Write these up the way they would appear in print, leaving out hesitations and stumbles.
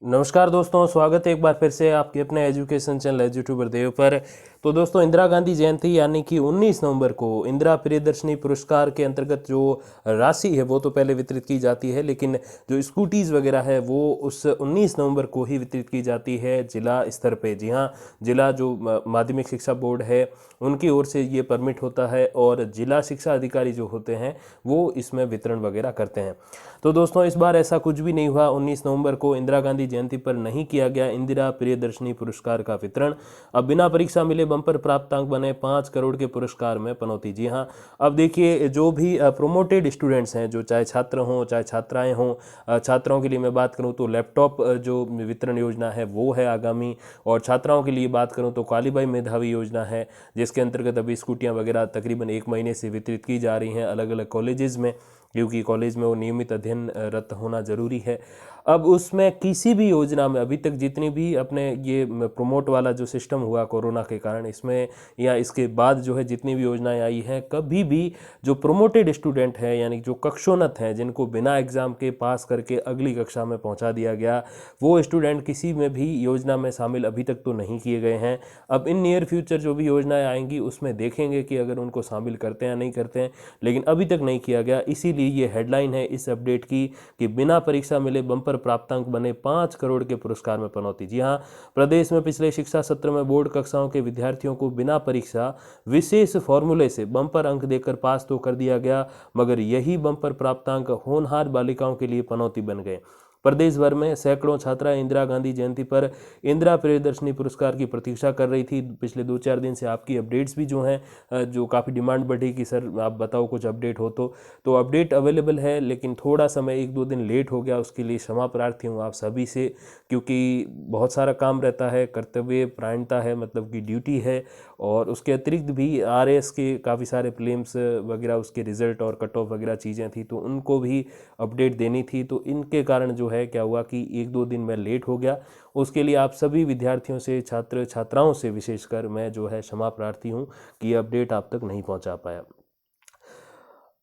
नमस्कार दोस्तों, स्वागत है एक बार फिर से आपके अपने एजुकेशन चैनल एजुट्यूबर देव पर। तो दोस्तों, इंदिरा गांधी जयंती यानी कि 19 नवंबर को इंदिरा प्रियदर्शनी पुरस्कार के अंतर्गत जो राशि है वो तो पहले वितरित की जाती है, लेकिन जो स्कूटीज़ वगैरह है वो उस 19 नवंबर को ही वितरित की जाती है जिला स्तर पे। जी हाँ, जिला जो माध्यमिक शिक्षा बोर्ड है उनकी ओर से ये परमिट होता है और जिला शिक्षा अधिकारी जो होते हैं वो इसमें वितरण वगैरह करते हैं। तो दोस्तों, इस बार ऐसा कुछ भी नहीं हुआ। 19 नवंबर को इंदिरा गांधी जयंती पर नहीं किया गया इंदिरा प्रियदर्शनी पुरस्कार का वितरण। अब बिना परीक्षा मिले बम्पर प्राप्तांक बने 5 करोड़ के पुरस्कार में पनौती। जी हाँ, अब देखिए, जो भी प्रोमोटेड स्टूडेंट्स हैं, जो चाहे छात्र हों चाहे छात्राएं हों, छात्राओं के लिए मैं बात करूं तो लैपटॉप जो वितरण योजना है वो है आगामी, और छात्राओं के लिए बात करूं तो कालीबाई मेधावी योजना है, जिसके अंतर्गत अभी स्कूटियां वगैरह तकरीबन 1 महीने से वितरित की जा रही हैं अलग अलग कॉलेजेस में, क्योंकि कॉलेज में वो नियमित अध्ययनरत होना ज़रूरी है। अब उसमें किसी भी योजना में अभी तक जितनी भी अपने ये प्रमोट वाला जो सिस्टम हुआ कोरोना के कारण, इसमें या इसके बाद जो है जितनी भी योजनाएं आई हैं, कभी भी जो प्रोमोटेड स्टूडेंट हैं यानी जो कक्षोन्नत हैं, जिनको बिना एग्ज़ाम के पास करके अगली कक्षा में पहुंचा दिया गया, वो स्टूडेंट किसी में भी योजना में शामिल अभी तक तो नहीं किए गए हैं। अब इन नियर फ्यूचर जो भी योजनाएँ आएंगी उसमें देखेंगे कि अगर उनको शामिल करते हैं या नहीं करते हैं, लेकिन अभी तक नहीं किया गया। इसीलिए ये हेडलाइन है इस अपडेट की कि बिना परीक्षा मिले बम्पर प्राप्तांक बने 5 करोड़ के पुरस्कार में पनौती। जी हाँ, प्रदेश में पिछले शिक्षा सत्र में बोर्ड कक्षाओं के विद्यार्थियों को बिना परीक्षा विशेष फॉर्मूले से बम्पर अंक देकर पास तो कर दिया गया, मगर यही बम्पर प्राप्तांक होनहार बालिकाओं के लिए पनौती बन गए। प्रदेश भर में सैकड़ों छात्राएं इंदिरा गांधी जयंती पर इंदिरा प्रियदर्शनी पुरस्कार की प्रतीक्षा कर रही थी। पिछले 2-4 दिन से आपकी अपडेट्स भी जो हैं, जो काफ़ी डिमांड बढ़ी कि सर आप बताओ कुछ अपडेट हो तो अपडेट अवेलेबल है, लेकिन थोड़ा समय 1-2 दिन लेट हो गया, उसके लिए क्षमा प्रार्थी हूँ आप सभी से, क्योंकि बहुत सारा काम रहता है, कर्तव्य परायणता है, मतलब कि ड्यूटी है, और उसके अतिरिक्त भी आरएएस के काफ़ी सारे प्रीलिम्स वगैरह उसके रिजल्ट और कट ऑफ वगैरह चीज़ें थी, तो उनको भी अपडेट देनी थी। तो इनके कारण जो है क्या हुआ कि 1-2 दिन में लेट हो गया। उसके लिए आप सभी विद्यार्थियों से, छात्र छात्राओं से विशेषकर मैं जो है क्षमा प्रार्थी हूँ कि ये अपडेट आप तक नहीं पहुँचा पाया।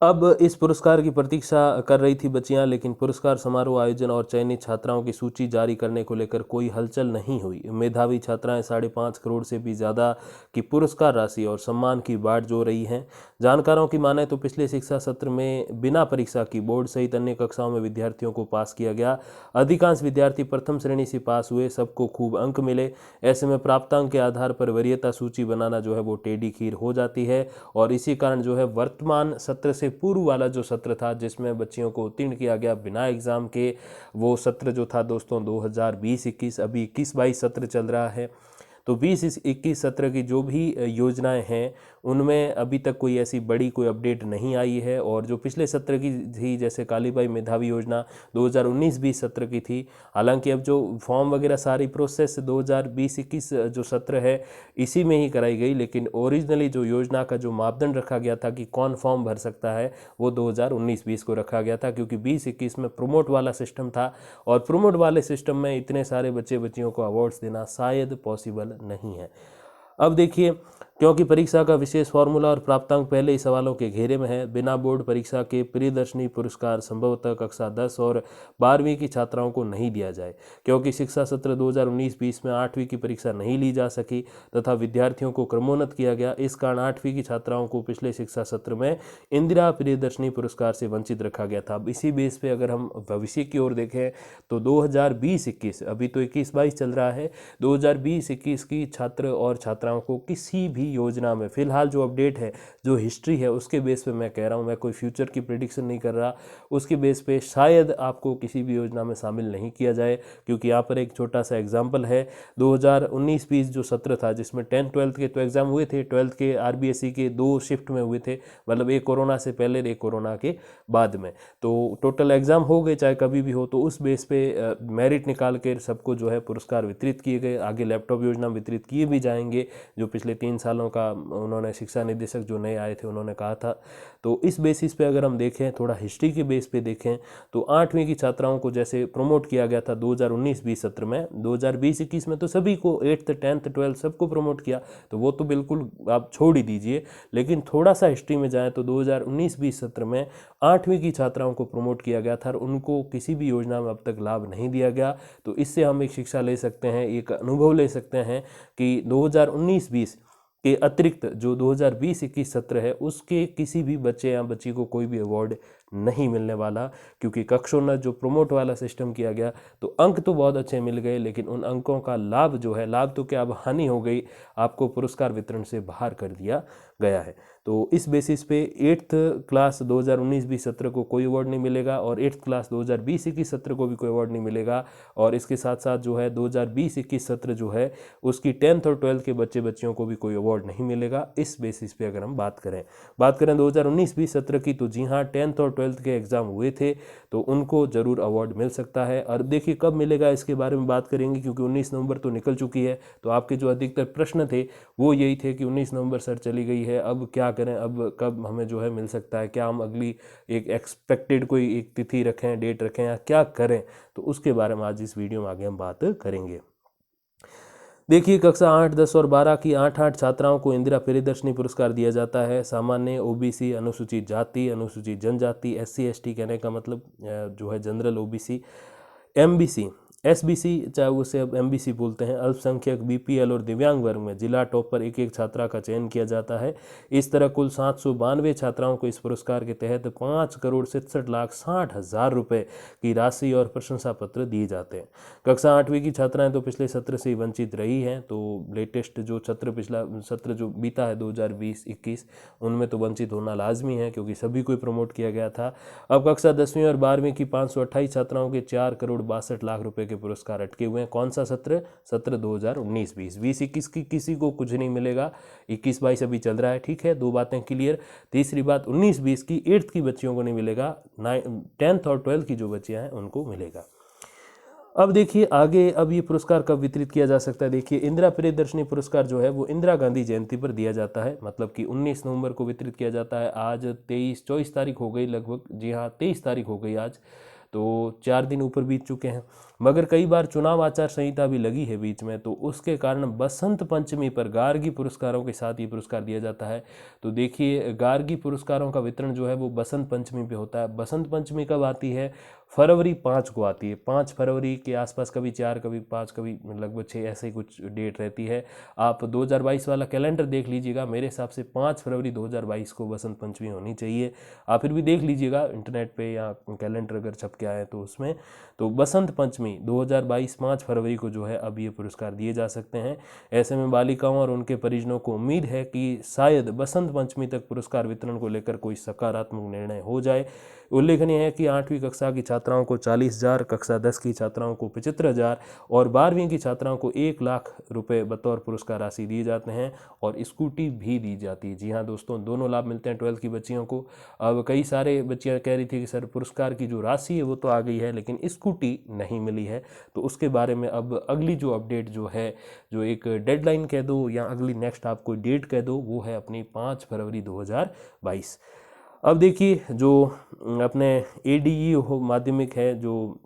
अब इस पुरस्कार की प्रतीक्षा कर रही थी बच्चियां, लेकिन पुरस्कार समारोह आयोजन और चयनित छात्राओं की सूची जारी करने को लेकर कोई हलचल नहीं हुई। मेधावी छात्राएं 5.5 करोड़ से भी ज़्यादा की पुरस्कार राशि और सम्मान की बाढ़ जो रही हैं। जानकारों की माने तो पिछले शिक्षा सत्र में बिना परीक्षा की बोर्ड सहित अन्य कक्षाओं में विद्यार्थियों को पास किया गया। अधिकांश विद्यार्थी प्रथम श्रेणी से पास हुए, सबको खूब अंक मिले। ऐसे में प्राप्तांक के आधार पर वरीयता सूची बनाना जो है वो टेढ़ी खीर हो जाती है, और इसी कारण जो है वर्तमान सत्र से पूर्व वाला जो सत्र था जिसमें बच्चियों को उत्तीर्ण किया गया बिना एग्ज़ाम के, वो सत्र जो था दोस्तों 2020-21, अभी 21-22 सत्र चल रहा है। तो 20-21 सत्र की जो भी योजनाएं हैं उनमें अभी तक कोई ऐसी बड़ी कोई अपडेट नहीं आई है, और जो पिछले सत्र की थी जैसे कालीबाई मेधावी योजना 2019-20 सत्र की थी, हालांकि अब जो फॉर्म वगैरह सारी प्रोसेस 2020-21 जो सत्र है इसी में ही कराई गई, लेकिन ओरिजिनली जो योजना का जो मापदंड रखा गया था कि कौन फॉर्म भर सकता है वो 2019-20 को रखा गया था, क्योंकि 20-21 में प्रोमोट वाला सिस्टम था, और प्रोमोट वाले सिस्टम में इतने सारे बच्चे बच्चियों को अवार्ड्स देना शायद पॉसिबल नहीं है। अब देखिए, क्योंकि परीक्षा का विशेष फॉर्मूला और प्राप्तांक पहले ही सवालों के घेरे में है, बिना बोर्ड परीक्षा के प्रियदर्शनी पुरस्कार संभवतः कक्षा 10 और 12वीं की छात्राओं को नहीं दिया जाए, क्योंकि शिक्षा सत्र 2019-20 में 8वीं की परीक्षा नहीं ली जा सकी तथा विद्यार्थियों को क्रमोन्नत किया गया। इस कारण 8वीं की छात्राओं को पिछले शिक्षा सत्र में इंदिरा प्रियदर्शनी पुरस्कार से वंचित रखा गया था। अब इसी बेस पे अगर हम भविष्य की ओर देखें तो 2020-21, अभी तो 21-22 चल रहा है, 2020-21 की छात्र और छात्राओं को किसी भी योजना में फिलहाल जो अपडेट है, जो हिस्ट्री है, उसके बेस पे मैं कह रहा हूँ, मैं कोई फ्यूचर की प्रिडिक्शन नहीं कर रहा, उसके बेस पे शायद आपको किसी भी योजना में शामिल नहीं किया जाए। क्योंकि यहाँ पर एक छोटा सा एग्जाम्पल है, 2019-20 जो सत्र था जिसमें 10th-12th के तो एग्ज़ाम हुए थे, 12th के आरबीएसई के 2 शिफ्ट में हुए थे, मतलब एक कोरोना से पहले एक कोरोना के बाद में, तो टोटल एग्ज़ाम हो गए चाहे कभी भी हो। तो उस बेस पे मेरिट निकाल कर सबको जो है पुरस्कार वितरित किए गए। आगे लैपटॉप योजना वितरित किए भी जाएंगे जो पिछले 3 सालों वालों का उन्होंने, शिक्षा निदेशक जो नए आए थे उन्होंने कहा था। तो इस बेसिस पे अगर हम देखें, थोड़ा हिस्ट्री के बेस पे देखें, तो 8वीं की छात्राओं को जैसे प्रमोट किया गया था 2019-20 सत्र में, 2020-21 में तो सभी को 8th 10th 12th सबको प्रमोट किया, तो वो तो बिल्कुल आप छोड़ ही दीजिए। लेकिन थोड़ा सा हिस्ट्री में जाएँ तो 2019-20 सत्र में 8वीं की छात्राओं को प्रमोट किया गया था और उनको किसी भी योजना में अब तक लाभ नहीं दिया गया। तो इससे हम एक शिक्षा ले सकते हैं, एक अनुभव ले सकते हैं कि 2019-20 के अतिरिक्त जो 2020-21 सत्र है उसके किसी भी बच्चे या बच्ची को कोई भी अवार्ड नहीं मिलने वाला, क्योंकि कक्षोन्नत जो प्रमोट वाला सिस्टम किया गया तो अंक तो बहुत अच्छे मिल गए, लेकिन उन अंकों का लाभ जो है, लाभ तो क्या अब हानि हो गई, आपको पुरस्कार वितरण से बाहर कर दिया गया है। तो इस बेसिस पे 8th क्लास 2019-20 सत्र को कोई अवार्ड नहीं मिलेगा और 8th क्लास 2020-21 सत्र को भी कोई अवार्ड नहीं मिलेगा। और इसके साथ साथ जो है 2020-21 सत्र जो है उसकी 10th और 12th के बच्चे बच्चियों को भी कोई अवार्ड नहीं मिलेगा। इस बेसिस पे अगर हम बात करें 2019-20 सत्र की, तो जी हाँ 10th और 12th के एग्ज़ाम हुए थे तो उनको ज़रूर अवार्ड मिल सकता है। और देखिए कब मिलेगा इसके बारे में बात करेंगे, क्योंकि 19 नवंबर तो निकल चुकी है। तो आपके जो अधिकतर प्रश्न थे वो यही थे कि 19 नवंबर सर चली गई है, अब क्या करें, अब कब हमें जो है मिल सकता है, क्या हम अगली एक एक्सपेक्टेड कोई एक तिथि रखें, डेट रखें, या क्या करें। तो उसके बारे में आज इस वीडियो में आगे हम बात करेंगे। देखिए कक्षा 8, 10 और 12 की 8 छात्राओं को इंदिरा प्रियदर्शनी पुरस्कार दिया जाता है। सामान्य, ओबीसी, अनुसूचित जाति, अनुसूचित जनजाति, एससी एसटी, कहने का मतलब जो है जनरल ओबीसी, एमबीसी, एसबीसी, चाहे उसे अब एमबीसी बोलते हैं, अल्पसंख्यक, बीपीएल और दिव्यांग वर्ग में जिला टॉपर एक एक छात्रा का चयन किया जाता है। इस तरह कुल 792 छात्राओं को इस पुरस्कार के तहत 5,67,60,000 रुपये की राशि और प्रशंसा पत्र दिए जाते हैं। कक्षा 8वीं की छात्राएं तो पिछले सत्र से ही वंचित रही हैं, तो लेटेस्ट जो पिछला सत्र जो बीता है 2020-21 उनमें तो वंचित होना लाजमी है, क्योंकि सभी को प्रमोट किया गया था। अब कक्षा 10वीं और 12वीं की 528 छात्राओं के 4,62,00,000 रुपए के पुरस्कार अटके हुए हैं। कौन सा सत्र? सत्र 2019-20। 20-21 की किसी को कुछ नहीं मिलेगा, 21-22 अभी चल रहा है, ठीक है, दो बातें क्लियर। तीसरी बात, 19-20 की 8th की बच्चियों को नहीं मिलेगा, 10th और 12th की जो बच्चियां हैं उनको मिलेगा। अब देखिए आगे, अब ये पुरस्कार कब वितरित किया जा सकता है। देखिए इंदिरा प्रियदर्शनी पुरस्कार जो है वो इंदिरा गांधी जयंती पर दिया जाता है, मतलब कि 19 नवंबर को वितरित किया जाता है। आज 24 तारीख हो गई लगभग, जी हाँ 23 तारीख हो गई आज, तो 4 दिन ऊपर बीत चुके हैं। मगर कई बार चुनाव आचार संहिता भी लगी है बीच में, तो उसके कारण बसंत पंचमी पर गार्गी पुरस्कारों के साथ ये पुरस्कार दिया जाता है। तो देखिए गार्गी पुरस्कारों का वितरण जो है वो बसंत पंचमी पे होता है। बसंत पंचमी कब आती है? फरवरी 5 को आती है, 5 फरवरी के आसपास, कभी 4 कभी 5 कभी लगभग 6 ऐसे ही कुछ डेट रहती है। आप 2022 वाला कैलेंडर देख लीजिएगा, मेरे हिसाब से 5 फरवरी 2022 को बसंत पंचमी होनी चाहिए। आप फिर भी देख लीजिएगा इंटरनेट पे या कैलेंडर अगर छप के आए तो उसमें। तो बसंत पंचमी 2022 5 फरवरी को जो है अब ये पुरस्कार दिए जा सकते हैं। ऐसे में बालिकाओं और उनके परिजनों को उम्मीद है कि शायद बसंत पंचमी तक पुरस्कार वितरण को लेकर कोई सकारात्मक निर्णय हो जाए। उल्लेखनीय है कि 8वीं कक्षा की छात्राओं को 40,000, कक्षा 10 की छात्राओं को 75,000 और 12वीं की छात्राओं को 1 लाख रुपए बतौर पुरस्कार राशि दिए जाते हैं और स्कूटी भी दी जाती है। जी हाँ दोस्तों, दोनों लाभ मिलते हैं 12th की बच्चियों को। अब कई सारे बच्चियां कह रही थी कि सर पुरस्कार की जो राशि है वो तो आ गई है, लेकिन स्कूटी नहीं मिली है। तो उसके बारे में अब अगली जो अपडेट जो है, जो एक डेडलाइन कह दो या अगली नेक्स्ट आपको डेट कह दो, वो है अपनी 5 फरवरी 2022। अब देखिए जो अपने एडीई माध्यमिक है, जो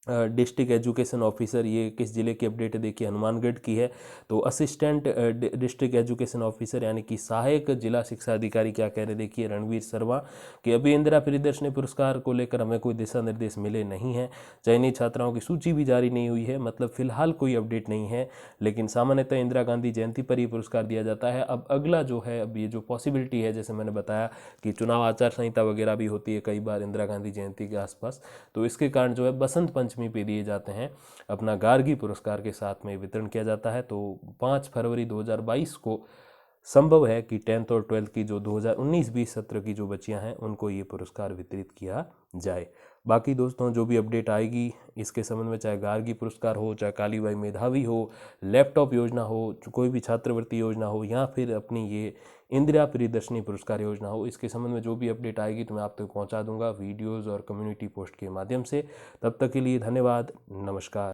डिस्ट्रिक्ट एजुकेशन ऑफिसर, ये किस ज़िले की अपडेट है देखिए, हनुमानगढ़ की है। तो असिस्टेंट डिस्ट्रिक्ट एजुकेशन ऑफिसर यानी कि सहायक जिला शिक्षा अधिकारी क्या कह रहे देखिए, रणवीर शर्मा, कि अभी इंदिरा प्रियदर्शनी पुरस्कार को लेकर हमें कोई दिशा निर्देश मिले नहीं हैं। चयनित छात्राओं की सूची भी जारी नहीं हुई है, मतलब फिलहाल कोई अपडेट नहीं है। लेकिन सामान्यतः इंदिरा गांधी जयंती पर ही पुरस्कार दिया जाता है। अब अगला जो है, अब ये जो पॉसिबिलिटी है, जैसे मैंने बताया कि चुनाव आचार संहिता वगैरह भी होती है कई बार इंदिरा गांधी जयंती के आसपास, तो इसके कारण जो है बसंत पंचमी पे दिए जाते हैं, अपना गार्गी पुरस्कार के साथ में वितरण किया जाता है। तो 5 फरवरी 2022 को संभव है कि 10th और 12th की जो 2019-20 सत्र की जो बच्चियां हैं उनको ये पुरस्कार वितरित किया जाए। बाकी दोस्तों जो भी अपडेट आएगी इसके संबंध में, चाहे गार्गी पुरस्कार हो, चाहे कालीबाई मेधावी हो, लैपटॉप योजना हो, कोई भी छात्रवृत्ति योजना हो, या फिर अपनी ये इंदिरा प्रियदर्शनी पुरस्कार योजना हो, इसके संबंध में जो भी अपडेट आएगी तो मैं आप तक पहुंचा दूंगा वीडियोज़ और कम्युनिटी पोस्ट के माध्यम से। तब तक के लिए धन्यवाद, नमस्कार।